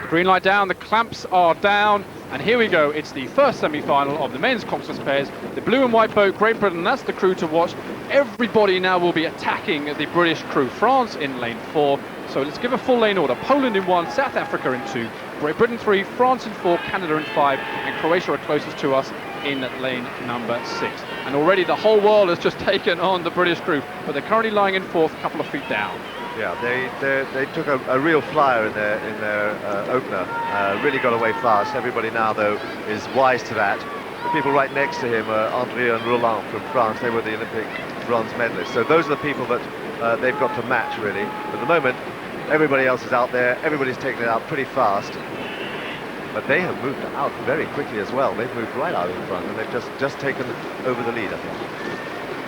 Green light down, the clamps are down, and here we go. It's the first semi-final of the men's coxless pairs. The blue and white boat, Great Britain, that's the crew to watch. Everybody now will be attacking the British crew. France in lane 4, so let's give a full lane order. Poland in 1, South Africa in 2, Great Britain 3, France in 4, Canada in 5, and Croatia are closest to us in lane number 6. And already the whole world has just taken on the British crew, but they're currently lying in 4th, a couple of feet down. Yeah, they took a real flyer in their opener, really got away fast. Everybody now, though, is wise to that. The people right next to him are André and Roland from France. They were the Olympic bronze medalists. So those are the people that they've got to match, really. But at the moment, everybody else is out there. Everybody's taking it out pretty fast. But they have moved out very quickly as well. They've moved right out in front, and they've just taken over the lead, I think.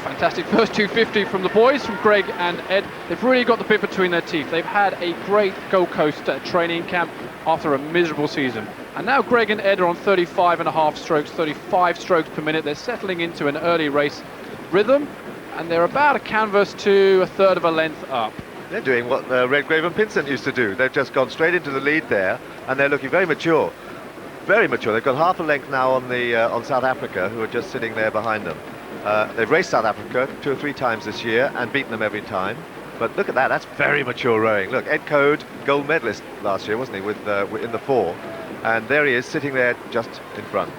Fantastic first 250 from the boys, from Greg and Ed. They've really got the bit between their teeth. They've had a great Gold Coast training camp after a miserable season. And now Greg and Ed are on 35.5 strokes, 35 strokes per minute. They're settling into an early race rhythm, and they're about a canvas to a third of a length up. They're doing what Redgrave and Pinsent used to do. They've just gone straight into the lead there, and they're looking very mature. Very mature. They've got half a length now on South Africa, who are just sitting there behind them. They've raced South Africa 2 or 3 times this year and beaten them every time. But look at that, that's very mature rowing. Look, Ed Code, gold medalist last year, wasn't he, in the 4. And there he is, sitting there just in front.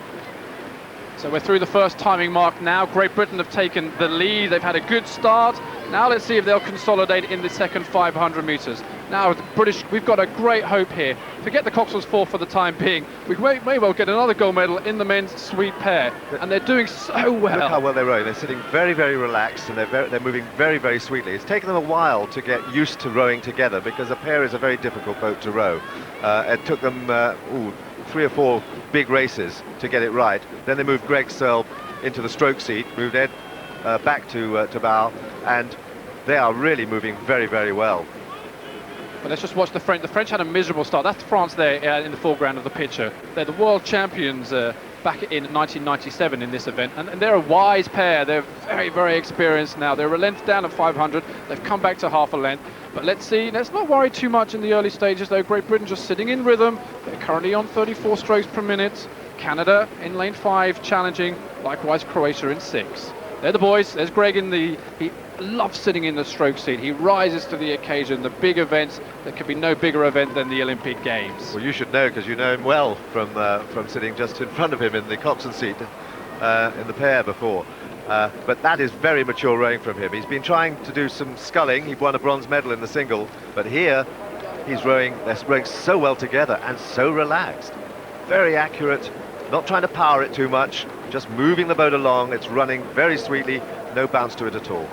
So we're through the first timing mark now. Great Britain have taken the lead. They've had a good start. Now let's see if they'll consolidate in the second 500 metres. Now the British, we've got a great hope here. Forget the Coxless 4 for the time being. We may well get another gold medal in the men's sweep pair, and they're doing so well. Look how well they're rowing. They're sitting very, very relaxed, and they're moving very, very sweetly. It's taken them a while to get used to rowing together, because a pair is a very difficult boat to row. It took them 3 or 4 big races to get it right. Then they moved Greg Searle into the stroke seat, moved Ed back to bow, and they are really moving very, very well. But let's just watch the French. The French had a miserable start. That's France there in the foreground of the picture. They're the world champions back in 1997 in this event, and they're a wise pair. They're very, very experienced now. They're a length down at 500. They've come back to half a length. But let's see. Let's not worry too much in the early stages, though. Great Britain just sitting in rhythm. They're currently on 34 strokes per minute. Canada in lane 5 challenging. Likewise, Croatia in 6. They're the boys. There's Greg he loves sitting in the stroke seat. He rises to the occasion. The big events, there could be no bigger event than the Olympic Games. Well, you should know, because you know him well from sitting just in front of him in the coxswain seat in the pair before. But that is very mature rowing from him. He's been trying to do some sculling. He won a bronze medal in the single, but here they're rowing so well together and so relaxed. Very accurate, not trying to power it too much, just moving the boat along. It's running very sweetly, no bounce to it at all.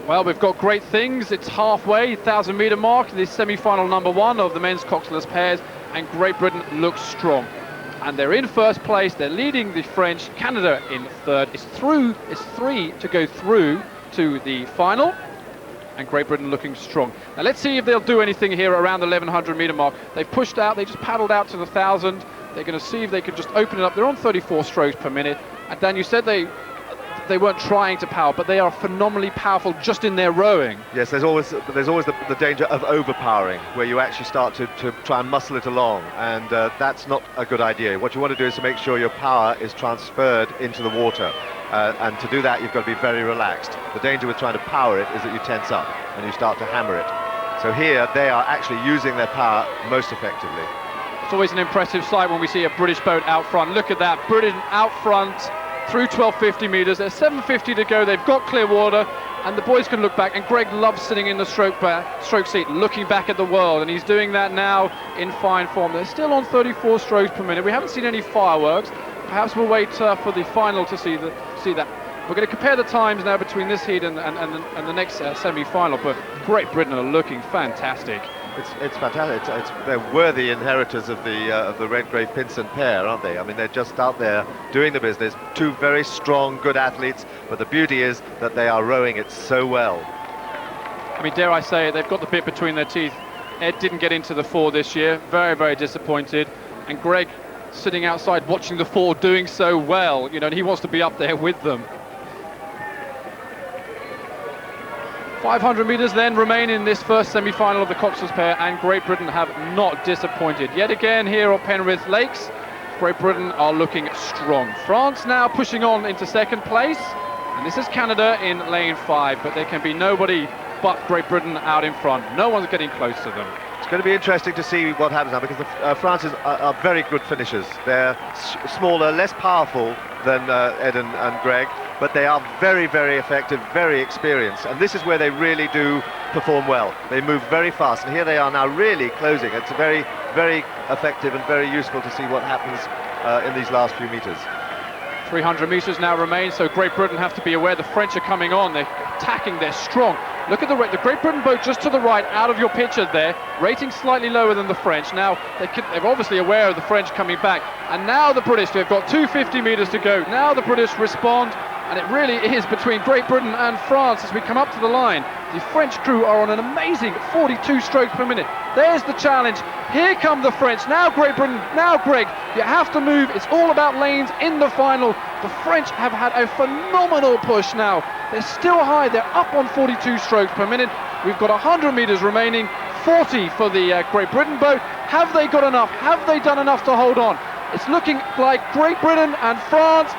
Well, we've got great things. It's halfway, 1,000-metre mark, the semi-final number 1 of the men's coxless pairs, and Great Britain looks strong. And they're in first place. They're leading the French. Canada in 3rd. It's 3 to go through to the final, and Great Britain looking strong. Now let's see if they'll do anything here around the 1,100-metre mark. They've pushed out. They just paddled out to the 1,000. They're going to see if they can just open it up. They're on 34 strokes per minute. And Dan, you said they weren't trying to power, but they are phenomenally powerful just in their rowing. Yes, there's always the danger of overpowering, where you actually start to try and muscle it along, and that's not a good idea. What you want to do is to make sure your power is transferred into the water, and to do that you've got to be very relaxed. The danger with trying to power it is that you tense up and you start to hammer it. So here they are actually using their power most effectively. It's always an impressive sight when we see a British boat out front. Look at that, Britain out front through 1250 metres. There's 750 to go. They've got clear water, and the boys can look back. And Greg loves sitting in the stroke seat, looking back at the world, and he's doing that now in fine form. They're still on 34 strokes per minute. We haven't seen any fireworks. Perhaps we'll wait for the final to see that. We're going to compare the times now between this heat and the next semi-final. But Great Britain are looking fantastic. It's fantastic. They're worthy inheritors of the Redgrave Pinsent pair, aren't they? I mean, they're just out there doing the business. 2 very strong, good athletes, but the beauty is that they are rowing it so well. I mean, dare I say it, they've got the bit between their teeth. Ed didn't get into the 4 this year. Very, very disappointed. And Greg sitting outside watching the 4 doing so well, and he wants to be up there with them. 500 metres then remain in this first semi-final of the coxless pair, and Great Britain have not disappointed. Yet again here at Penrith Lakes, Great Britain are looking strong. France now pushing on into second place, and this is Canada in lane 5, but there can be nobody but Great Britain out in front. No one's getting close to them. It's going to be interesting to see what happens now, because the France are very good finishers. They're smaller, less powerful than Ed and Greg, but they are very, very effective, very experienced, and this is where they really do perform well. They move very fast, and here they are now really closing. It's very, very effective and very useful to see what happens in these last few metres. 300 metres now remain, so Great Britain have to be aware the French are coming on. They're attacking, they're strong. Look at the Great Britain boat just to the right, out of your picture there, rating slightly lower than the French. Now, they're obviously aware of the French coming back, and now the British, they've got 250 metres to go. Now the British respond, and it really is between Great Britain and France as we come up to the line. The French crew are on an amazing 42 strokes per minute. There's the challenge. Here come the French. Now Great Britain, now Greg. You have to move. It's all about lanes in the final. The French have had a phenomenal push now. They're still high. They're up on 42 strokes per minute. We've got 100 metres remaining. 40 for the Great Britain boat. Have they got enough? Have they done enough to hold on? It's looking like Great Britain and France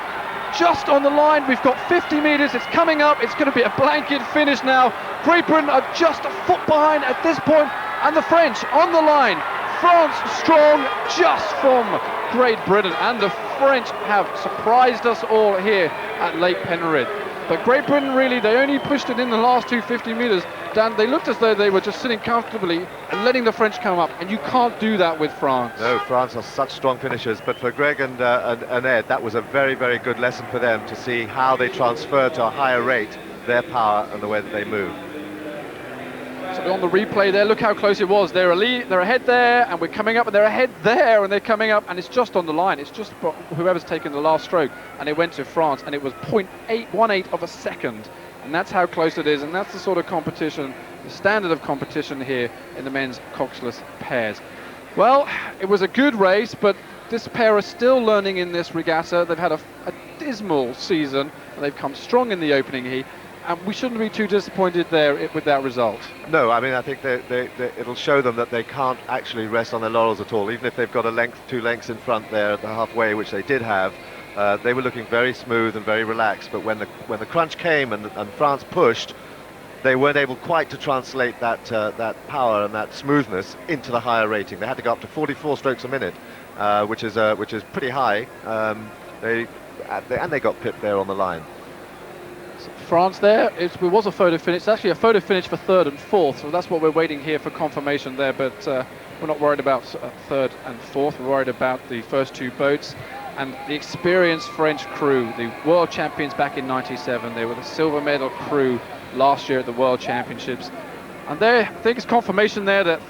just on the line. We've got 50 metres, it's coming up, it's going to be a blanket finish now. Great Britain are just a foot behind at this point, and the French on the line. France strong just from Great Britain, and the French have surprised us all here at Lake Penrith. But Great Britain really, they only pushed it in the last 250 metres. Dan, they looked as though they were just sitting comfortably and letting the French come up, and you can't do that with France. No, France are such strong finishers, but for Greg and Ed, that was a very, very good lesson for them to see how they transfer to a higher rate their power and the way that they move. So on the replay there, look how close it was. They're ahead there, and we're coming up, and they're ahead there, and they're coming up, and it's just on the line. It's just whoever's taken the last stroke, and it went to France, and it was 0.818 of a second. And that's how close it is, and that's the sort of competition, the standard of competition here in the men's coxless pairs. Well, it was a good race, but this pair are still learning in this regatta. They've had a dismal season, and they've come strong in the opening heat, and we shouldn't be too disappointed there with that result. No, I mean, I think it'll show them that they can't actually rest on their laurels at all. Even if they've got a length, 2 lengths in front there at the halfway, which they did have, they were looking very smooth and very relaxed. But when the crunch came and France pushed, they weren't able quite to translate that power and that smoothness into the higher rating. They had to go up to 44 strokes a minute, which is pretty high. And they got pipped there on the line. France there, it was a photo finish. It's actually a photo finish for 3rd and 4th, so that's what we're waiting here for confirmation there, but we're not worried about 3rd and 4th, we're worried about the first 2 boats and the experienced French crew, the world champions back in '97. They were the silver medal crew last year at the World Championships, and there, I think it's confirmation there that